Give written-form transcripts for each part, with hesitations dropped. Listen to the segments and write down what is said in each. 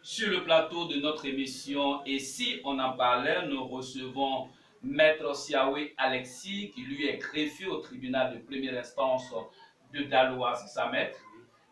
Sur le plateau de notre émission, et si on en parlait, nous recevons Maître Siawe Alexis, qui lui est greffier au tribunal de première instance de Daloa, c'est ça, maître?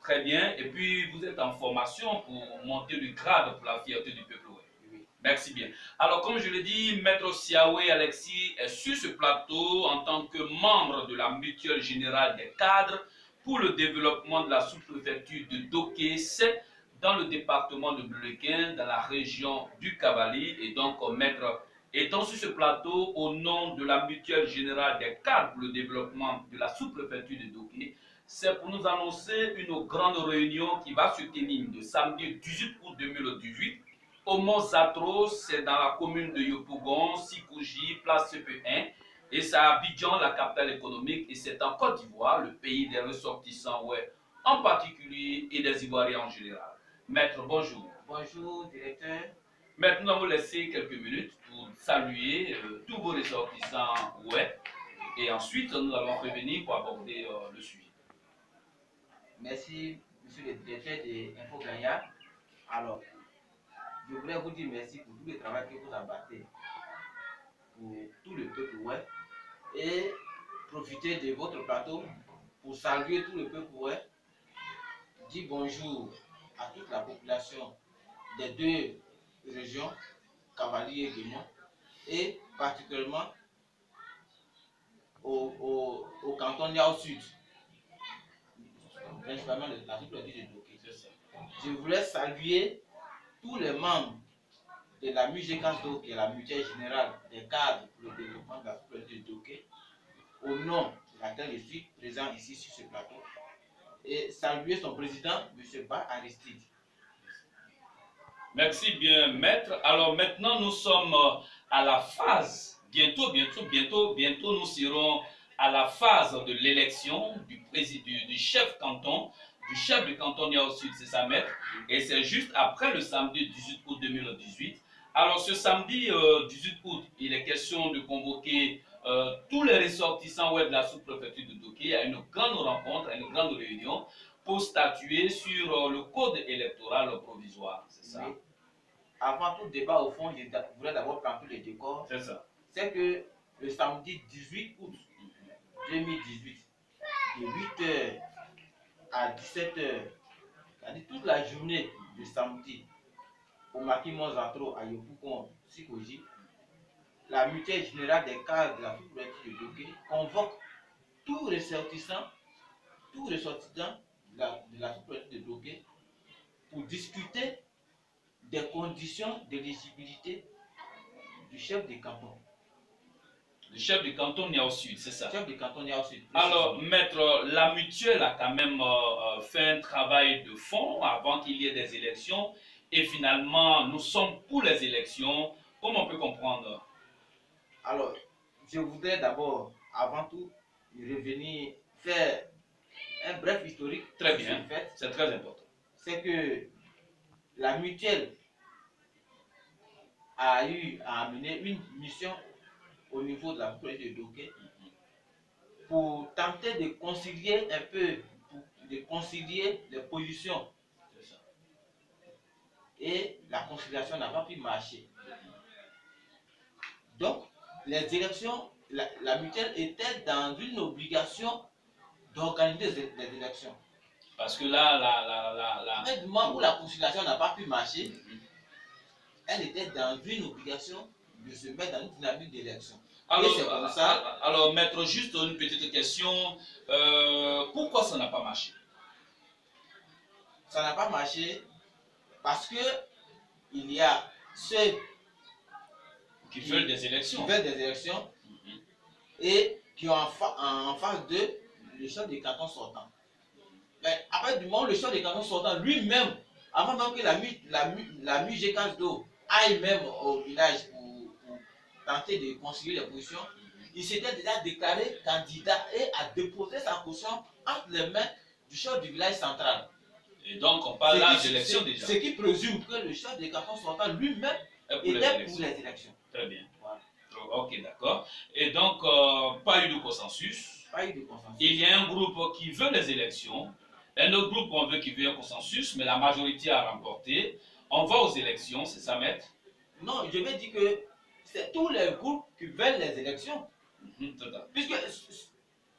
Très bien. Et puis, vous êtes en formation pour monter le grade pour la fierté du peuple. Oui. Merci bien. Alors, comme je l'ai dit, Maître Siawe Alexis est sur ce plateau en tant que membre de la mutuelle générale des cadres pour le développement de la sous-préfecture de Doké, c'est dans le département de Bleuquin, dans la région du Cavali. Et donc, maître étant sur ce plateau au nom de la mutuelle générale des cadres pour le développement de la sous-préfecture de Doké, c'est pour nous annoncer une grande réunion qui va se tenir le samedi 18 août 2018 au Mont Zatros, c'est dans la commune de Yopougon, Sikouji, place CP1. Et c'est à Abidjan, la capitale économique, et c'est en Côte d'Ivoire, le pays des ressortissants, ouais, en particulier, et des Ivoiriens en général. Maître, bonjour. Bonjour, directeur. Maître, nous allons laisser quelques minutes pour saluer tous vos ressortissants, ouais, et ensuite nous allons revenir pour aborder le sujet. Merci, monsieur le directeur de Info Gagnard. Alors, je voudrais vous dire merci pour tout le travail que vous abattez pour tout le peuple ouais, et profiter de votre plateau pour saluer tout le peuple ouais, dire bonjour à toute la population des deux régions, Cavalier et Guémon, et particulièrement au canton Niao Sud, principalement la sous-préfecture de Doké. Je voulais saluer tous les membres de la MUGECASDO, qui est la mutuelle générale des cadres pour le développement de la sous-préfecture de Doké, au nom de laquelle je suis présent ici sur ce plateau, et saluer son président, M. Ba Aristide. Merci bien, maître. Alors maintenant, nous sommes à la phase, bientôt, nous serons à la phase de l'élection du chef canton, du chef de canton Niao Sud, c'est ça, maître. Et c'est juste après le samedi 18 août 2018. Alors ce samedi 18 août, il est question de convoquer tous les ressortissants web de la sous-préfecture de Doké à une grande rencontre, à une grande réunion, pour statuer sur le code électoral provisoire, c'est ça? Oui. Avant tout débat, au fond, je voudrais d'abord planter le décor. C'est ça. C'est que le samedi 18 août 2018, de 8h à 17h, c'est-à-dire toute la journée de samedi, au Maquis Monzatro à Yopougon, Sikouji, la mutuelle générale des cadres de la sous-préfecture de Doké convoque tout ressortissant de la sous-préfecture de Doké pour discuter des conditions d'éligibilité du chef de canton. Le chef de canton Niao Sud, c'est ça? Chef de canton Niao Sud. Alors, maître, la mutuelle a quand même fait un travail de fond avant qu'il y ait des élections. Et finalement, nous sommes pour les élections. Comment on peut comprendre? Alors, je voudrais d'abord, avant tout, revenir faire un bref historique. Très bien, c'est très important. C'est que la mutuelle a eu à amener une mission au niveau de la sous-préfecture de Doké pour tenter de concilier un peu, de concilier les positions. Et la conciliation n'a pas pu marcher. Donc, les élections, la mutuelle était dans une obligation d'organiser les élections. Parce que là, du moment où la conciliation n'a pas pu marcher, elle était dans une obligation de se mettre dans une dynamique d'élection. Alors, maître, juste une petite question. Pourquoi ça n'a pas marché? Ça n'a pas marché parce que il y a ceux qui veulent des élections, et qui ont en face d'eux le chef de canton sortant. Mais après, du moment où le chef de canton sortant lui-même, avant même que la MUGECASDO aille même au village pour tenter de concilier les positions, il s'était déjà déclaré candidat et a déposé sa caution entre les mains du chef du village central. Et donc on parle là d'élection déjà. Ce qui présume que le chef de canton sortant lui-même était pour les élections. Très bien. Voilà. Ok, d'accord. Et donc, pas eu de consensus. Pas eu de consensus. Il y a un groupe qui veut les élections. Un autre groupe, on veut qu'il veut un consensus, mais la majorité a remporté. On va aux élections, c'est ça, maître? Non, je vais dire que c'est tous les groupes qui veulent les élections. Puisque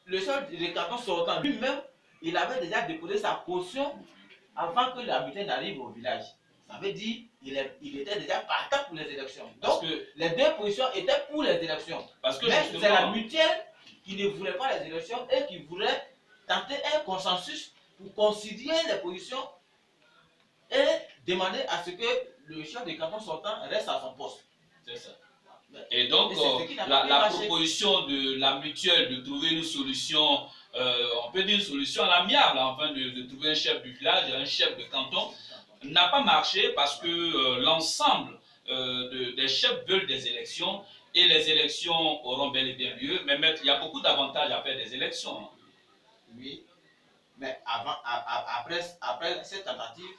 le chef de canton sortant lui-même, il avait déjà déposé sa caution avant que la mutuelle n'arrive au village. Ça veut dire qu'il était déjà partant pour les élections. Donc, les deux positions étaient pour les élections. Mais c'est la mutuelle qui ne voulait pas les élections et qui voulait tenter un consensus pour considérer les positions et demander à ce que le chef de canton sortant reste à son poste. C'est ça. Et donc, la proposition de la mutuelle de trouver une solution, on peut dire une solution à l'amiable, enfin de trouver un chef du village, un chef de canton, n'a pas marché parce que l'ensemble des chefs veulent des élections et les élections auront bel et bien lieu. Mais maître, il y a beaucoup d'avantages à faire des élections. Oui, mais après cette tentative,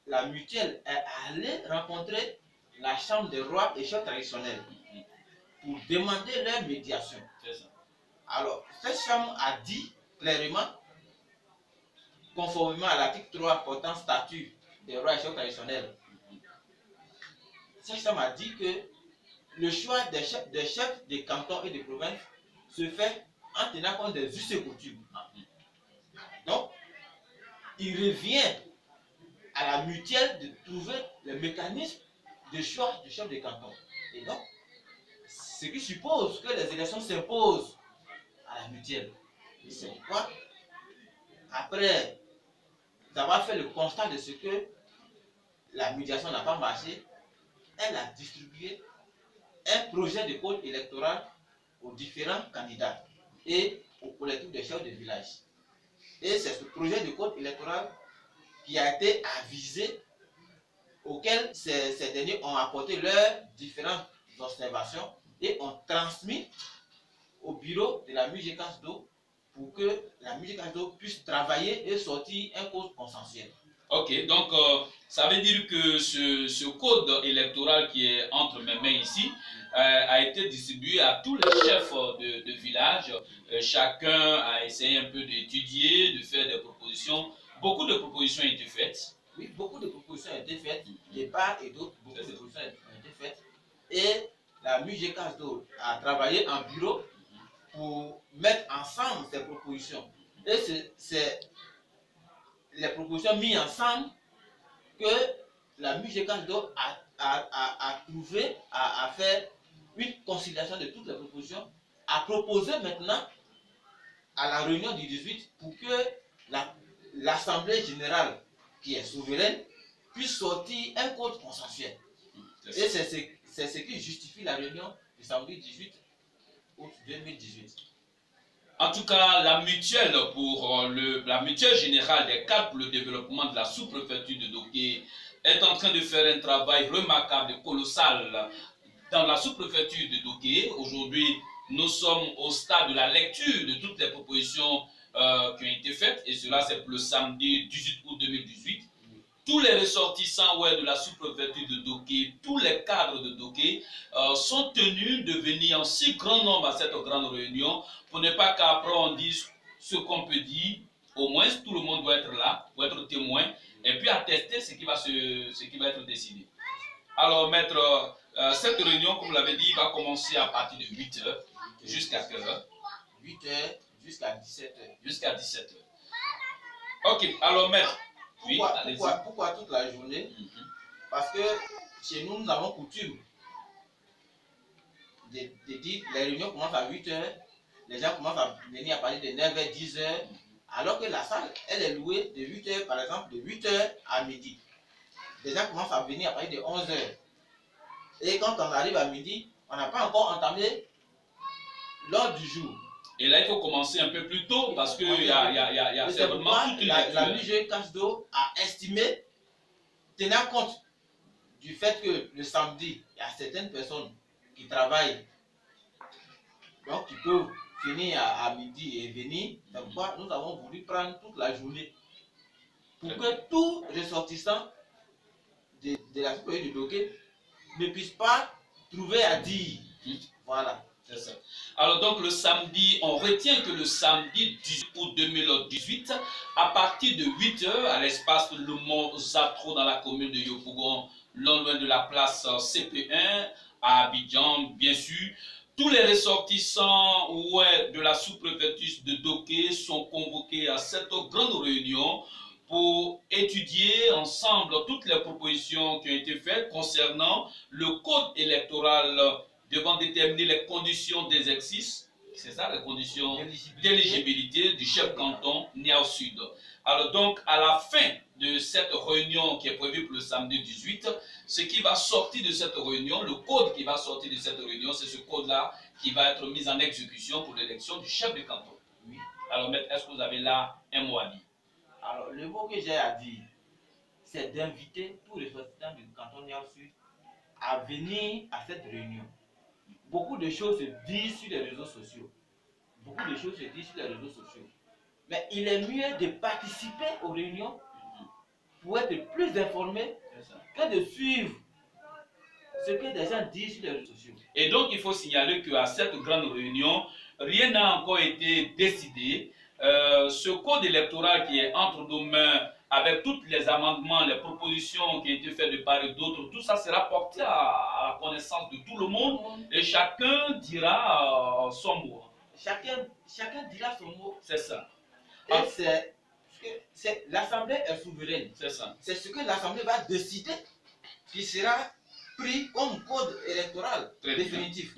la mutuelle est allée rencontrer la chambre des rois et chefs traditionnels pour demander leur médiation. Alors, cette chambre a dit clairement, conformément à l'article 3 portant statut des rois et chefs traditionnels, cette chambre a dit que le choix des chefs des cantons et des provinces se fait en tenant compte des us et coutumes. Donc, il revient à la mutuelle de trouver le mécanisme de choix du chef de canton. Et donc, ce qui suppose que les élections s'imposent à la mutuelle. Et c'est pourquoi, après avoir fait le constat de ce que la médiation n'a pas marché, elle a distribué un projet de code électoral aux différents candidats et aux collectifs des chefs de village. Et c'est ce projet de code électoral qui a été avisé, auquel ces derniers ont apporté leurs différentes observations et ont transmis au bureau de la MUJCASDO pour que la MUJCASDO puisse travailler et sortir un code consensuel. Ok, donc ça veut dire que ce code électoral qui est entre mes mains ici a été distribué à tous les chefs de village. Chacun a essayé un peu d'étudier, de faire des propositions. Beaucoup de propositions ont été faites. Oui, beaucoup de propositions ont été faites, de part et d'autre, beaucoup de propositions ont été faites. Et la MUJCASDO a travaillé en bureau pour mettre ensemble ces propositions. Et c'est les propositions mises ensemble que la MUJCASDO a trouvé à faire une conciliation de toutes les propositions, à proposer maintenant à la réunion du 18 pour que l'Assemblée générale, qui est souveraine, puisse sortir un code consensuel. Et c'est ce qui justifie la réunion du samedi 18 août 2018. En tout cas, la mutuelle la mutuelle générale des cadres pour le développement de la sous-préfecture de Doké est en train de faire un travail remarquable et colossal dans la sous-préfecture de Doké. Aujourd'hui, nous sommes au stade de la lecture de toutes les propositions qui ont été faites, et cela c'est pour le samedi 18 août 2018. Tous les ressortissants de la sous-préfecture de Doké, tous les cadres de Doké sont tenus de venir en si grand nombre à cette grande réunion pour ne pas qu'après on dise ce qu'on peut dire. Au moins tout le monde doit être là, doit être témoin et puis attester ce qui va être décidé. Alors maître, cette réunion, comme vous l'avez dit, va commencer à partir de 8 h jusqu'à quelle heure? 8 h jusqu'à 17 h. Jusqu'à 17 h. Ok, alors maître. Pourquoi toute la journée? Parce que chez nous, nous avons coutume de dire les réunions commencent à 8 h, les gens commencent à venir à partir de 9 h, 10 h, alors que la salle, elle est louée de 8 h, par exemple, de 8 h à midi. Les gens commencent à venir à partir de 11 h. Et quand on arrive à midi, on n'a pas encore entamé l'ordre du jour. Et là, il faut commencer un peu plus tôt parce que c'est vraiment toute une lecture. La MUJCASDO a estimé, tenant compte du fait que le samedi, il y a certaines personnes qui travaillent, donc qui peuvent finir à midi et venir. C'est pourquoi nous avons voulu prendre toute la journée pour que tout ressortissant de la sous-préfecture de Doké ne puisse pas trouver à dire. Voilà. C'est ça. Alors donc le samedi, on retient que le samedi 18 août 2018, à partir de 8 h, à l'espace Le Mont Zatro dans la commune de Yopougon, non loin de la place CP1, à Abidjan, bien sûr, tous les ressortissants de la sous-préfecture de Doké sont convoqués à cette grande réunion pour étudier ensemble toutes les propositions qui ont été faites concernant le code électoral devant déterminer les conditions d'exercice, c'est ça, les conditions d'éligibilité du chef canton Niao Sud. Alors donc, à la fin de cette réunion qui est prévue pour le samedi 18, ce qui va sortir de cette réunion, le code qui va sortir de cette réunion, c'est ce code-là qui va être mis en exécution pour l'élection du chef de canton. Oui. Alors, maître, est-ce que vous avez là un mot à dire? Alors, le mot que j'ai à dire, c'est d'inviter tous les ressortissants du canton Niao Sud à venir à cette réunion. Beaucoup de choses se disent sur les réseaux sociaux. Beaucoup de choses se disent sur les réseaux sociaux. Mais il est mieux de participer aux réunions pour être plus informé que de suivre ce que des gens disent sur les réseaux sociaux. Et donc, il faut signaler qu'à cette grande réunion, rien n'a encore été décidé. Ce code électoral qui est entre nos mains, avec tous les amendements, les propositions qui ont été faites de part et d'autre, tout ça sera porté à la connaissance de tout le monde et chacun dira son mot. Chacun dira son mot. C'est ça. Et l'Assemblée est souveraine. C'est ça. C'est ce que l'Assemblée va décider qui sera pris comme code électoral définitif.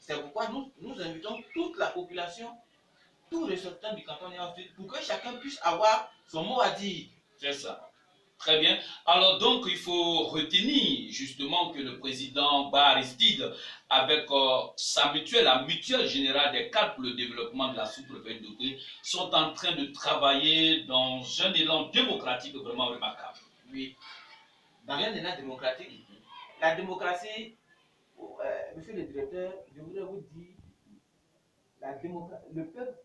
C'est pourquoi nous invitons toute la population, tous les ressortissants du canton Niao Sud, pour que chacun puisse avoir son mot à dire. C'est ça. Très bien. Alors donc, il faut retenir justement que le président Aristide, avec sa mutuelle, la mutuelle générale des cadres pour le développement de la sous-préfecture de Doké, sont en train de travailler dans un élan démocratique vraiment remarquable. Oui. Dans un élan démocratique, la démocratie, monsieur le directeur, je voudrais vous dire, le peuple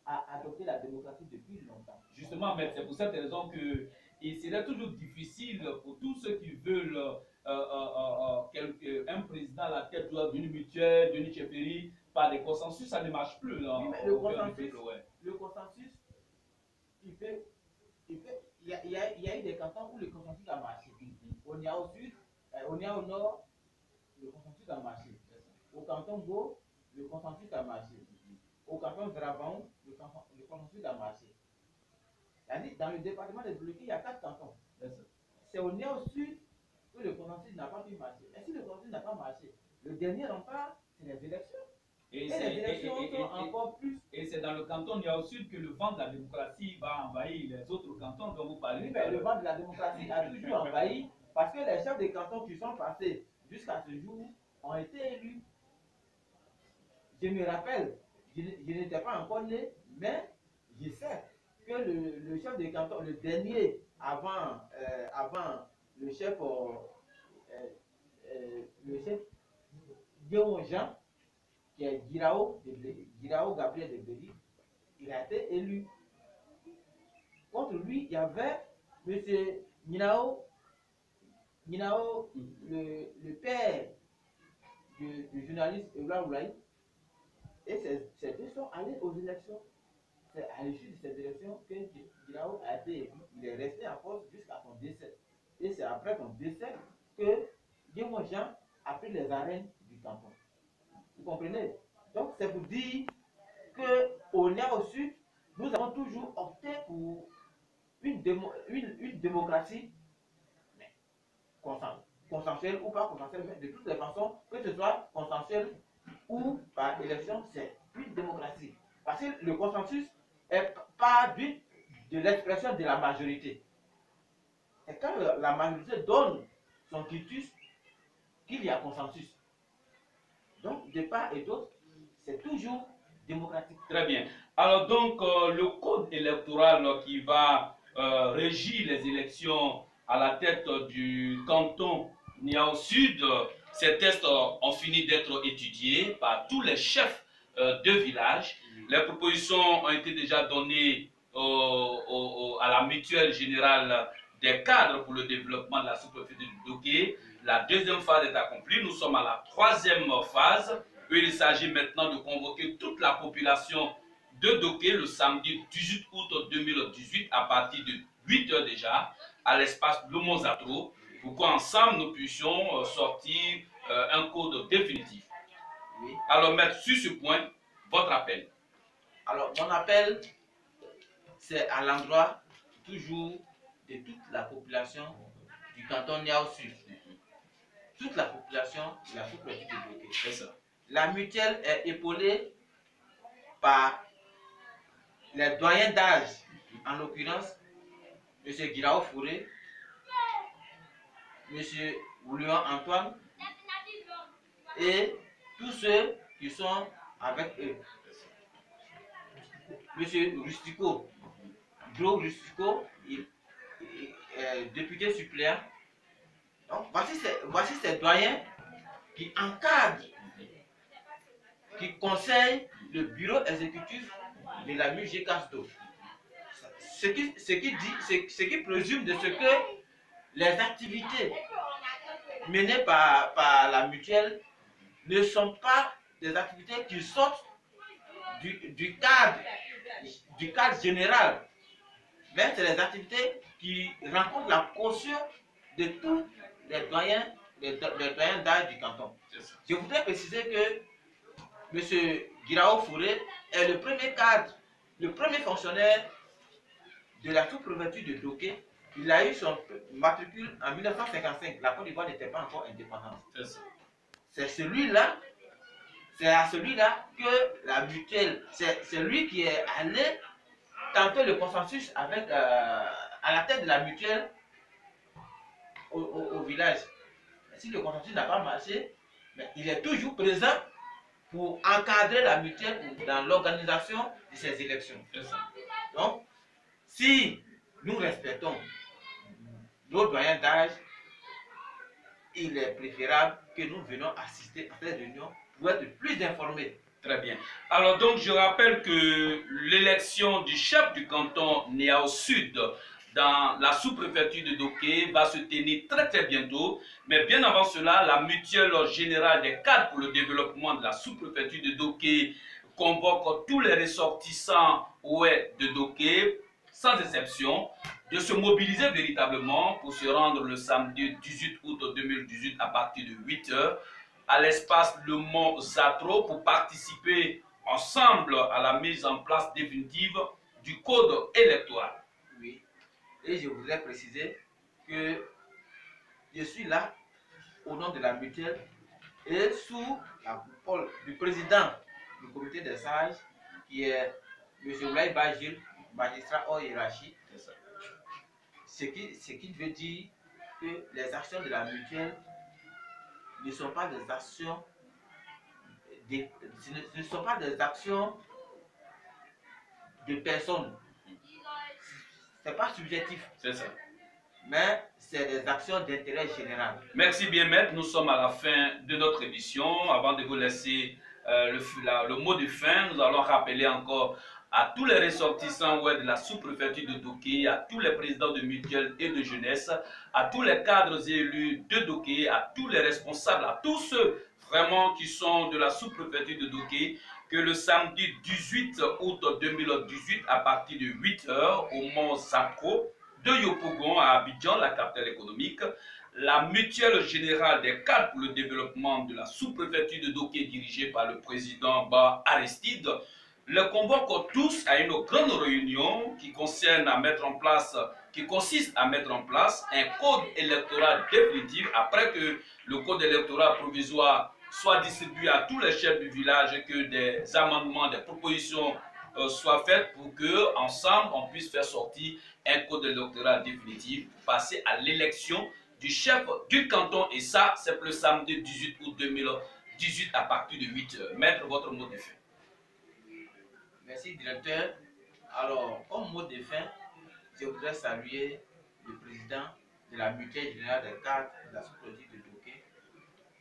a adopté la démocratie depuis longtemps. Justement, mais c'est pour cette raison que il serait toujours difficile pour tous ceux qui veulent un président à la tête d'une mutuelle, d'une chefferie, par des consensus, ça ne marche plus. Là, oui, mais le consensus, il y a eu des cantons où le consensus a marché. On y a au sud, on y a au nord, le consensus a marché. Au canton Go, le consensus a marché. Au canton Draban, le consensus a marché. Dans le département de Bloqué, il y a 4 cantons. C'est au Niao Sud que le consensus n'a pas pu marcher. Et si le consensus n'a pas marché, le dernier rempart, c'est les élections. Et les élections sont encore plus. Et c'est dans le canton Niao Sud que le vent de la démocratie va envahir les autres cantons dont vous parlez. Oui, mais le vent de la démocratie a toujours envahi parce que les chefs des cantons qui sont passés jusqu'à ce jour ont été élus. Je me rappelle, je n'étais pas encore né, mais je sais que le chef de canton, le dernier avant le chef Guillaume Jean, qui est Girao Gabriel de Béli, il a été élu. Contre lui, il y avait M. Ninao, le père du journaliste Eula Oulaï, et ces deux sont allés aux élections. C'est à l'issue de cette élection que Girao a été élu. Il est resté en poste jusqu'à son décès. Et c'est après son décès que Guillaume Jean a pris les arènes du canton. Vous comprenez? Donc c'est pour dire qu'au Niao Sud, nous avons toujours opté pour une démocratie consensuelle ou pas consensuelle, mais de toutes les façons, que ce soit consensuelle ou par élection, c'est une démocratie. Parce que le consensus est pas de l'expression de la majorité. C'est quand la majorité donne son quitus qu'il y a consensus. Donc, de part et d'autre, c'est toujours démocratique. Très bien. Alors donc, le code électoral qui va régir les élections à la tête du canton Niao Sud, ces tests ont fini d'être étudiés par tous les chefs de village. Les propositions ont été déjà données à la mutuelle générale des cadres pour le développement de la sous-préfecture de Doké. La deuxième phase est accomplie. Nous sommes à la troisième phase Il s'agit maintenant de convoquer toute la population de Doké le samedi 18 août 2018 à partir de 8 h déjà à l'espace Lomozatro pour qu'ensemble nous puissions sortir un code définitif. Oui. Alors, maître, sur ce point, votre appel. Alors, mon appel, c'est à l'endroit toujours de toute la population du canton Niao Sud. Toute la population de la sous-préfecture de Doké. C'est ça. La mutuelle est épaulée par les doyens d'âge, en l'occurrence, M. Guirao Fouré, M. William Antoine et tous ceux qui sont avec eux. M. Rustico, Gros Rustico, il est député suppléant. Donc, voici ces doyens qui encadrent, qui conseillent le bureau exécutif de la MUG Casto. Ce qui présume de ce que les activités menées par la mutuelle ne sont pas des activités qui sortent du cadre général, mais c'est des activités qui rencontrent la caution de tous les doyens d'âge du canton. Je voudrais préciser que M. Guirao Fouré est le premier cadre, le premier fonctionnaire de la sous-préfecture de Doké. Il a eu son matricule en 1955. La Côte d'Ivoire n'était pas encore indépendante. C'est à celui-là que la mutuelle, c'est lui qui est allé tenter le consensus avec, à la tête de la mutuelle au village. Si le consensus n'a pas marché, mais il est toujours présent pour encadrer la mutuelle dans l'organisation de ces élections. Donc, si nous respectons nos doyens d'âge, il est préférable que nous venions assister à cette réunion pour être plus informés. Très bien. Alors donc, je rappelle que l'élection du chef du canton Niao Sud dans la sous-préfecture de Doké va se tenir très très bientôt. Mais bien avant cela, la mutuelle générale des cadres pour le développement de la sous-préfecture de Doké convoque tous les ressortissants de Doké, sans exception, de se mobiliser véritablement pour se rendre le samedi 18 août 2018 à partir de 8 h à l'espace Le Mont Zatro pour participer ensemble à la mise en place définitive du code électoral. Oui, et je voudrais préciser que je suis là au nom de la mutuelle et sous la coupole du président du comité des sages qui est M. Oulaï Bajil, magistrat hors hiérarchie. Ce qui veut dire que les actions de la mutuelle ne sont pas des actions ce ne sont pas des actions de personnes. Ce n'est pas subjectif. C'est ça. Mais c'est des actions d'intérêt général. Merci bien, maître. Nous sommes à la fin de notre émission. Avant de vous laisser le mot de fin, nous allons rappeler encore à tous les ressortissants de la sous-préfecture de Doké, à tous les présidents de mutuelles et de jeunesse, à tous les cadres élus de Doké, à tous les responsables, à tous ceux vraiment qui sont de la sous-préfecture de Doké, que le samedi 18 août 2018, à partir de 8 h au Mont Zapro de Yopougon à Abidjan, la capitale économique, la mutuelle générale des cadres pour le développement de la sous-préfecture de Doké, dirigée par le président Ba Aristide, les convoque tous à une grande réunion qui consiste à mettre en place un code électoral définitif après que le code électoral provisoire soit distribué à tous les chefs du village et que des amendements, des propositions soient faites pour que ensemble on puisse faire sortir un code électoral définitif pour passer à l'élection du chef du canton. Et ça, c'est le samedi 18 août 2018 à partir de 8 h. Maître, votre mot de fin. Merci, directeur. Alors, comme mot de fin, je voudrais saluer le président de la mutuelle générale des cadres de la sous-préfecture de Doké.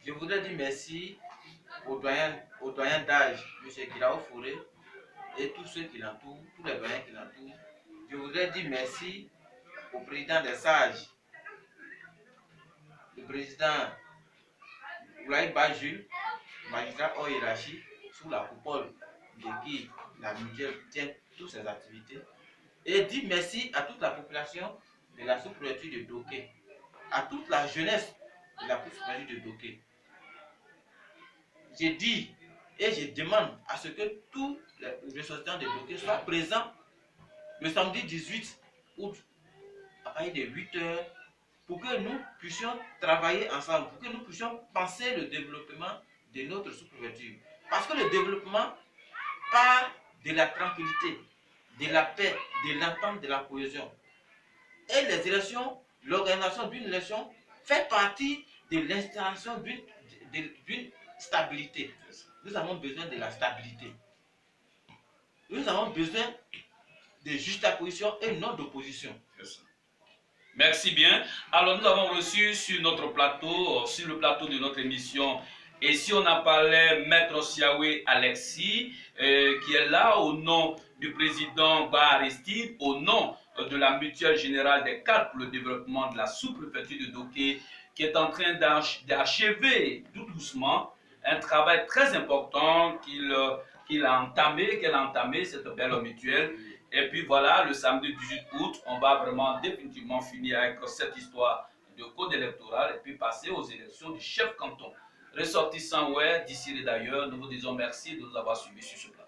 Je voudrais dire merci aux doyens d'âge, M. Guirao Fouré, et tous ceux qui l'entourent, tous les doyens qui l'entourent. Je voudrais dire merci au président des sages, le président Oulaï Bajul, magistrats hors hiérarchie, sous la coupole de qui la mutuelle tient toutes ses activités. Et dit merci à toute la population de la sous-préfecture de Doké, à toute la jeunesse de la sous-préfecture de Doké. J'ai dit et je demande à ce que tous les ressortissants de Doké soient présents le samedi 18 août à partir de 8 h pour que nous puissions travailler ensemble, pour que nous puissions penser le développement de notre sous-préfecture. Parce que le développement part de la tranquillité, de la paix, de l'entente, de la cohésion. Et les élections, l'organisation d'une élection fait partie de l'installation d'une stabilité. Nous avons besoin de la stabilité. Nous avons besoin de juxtaposition et non d'opposition. Merci bien. Alors, nous avons reçu sur notre plateau, sur le plateau de notre émission, et si on a parlé Maître Siawe Alexis, qui est là au nom du président Aristide, au nom de la Mutuelle Générale des cadres pour le développement de la sous-préfecture de Doké, qui est en train d'achever tout doucement un travail très important qu'elle a entamé, cette belle mutuelle. Et puis voilà, le samedi 18 août, on va vraiment définitivement finir avec cette histoire de code électoral et puis passer aux élections du chef canton. Ressortissants, ouais, d'ici et d'ailleurs, nous vous disons merci de nous avoir suivis sur ce plan.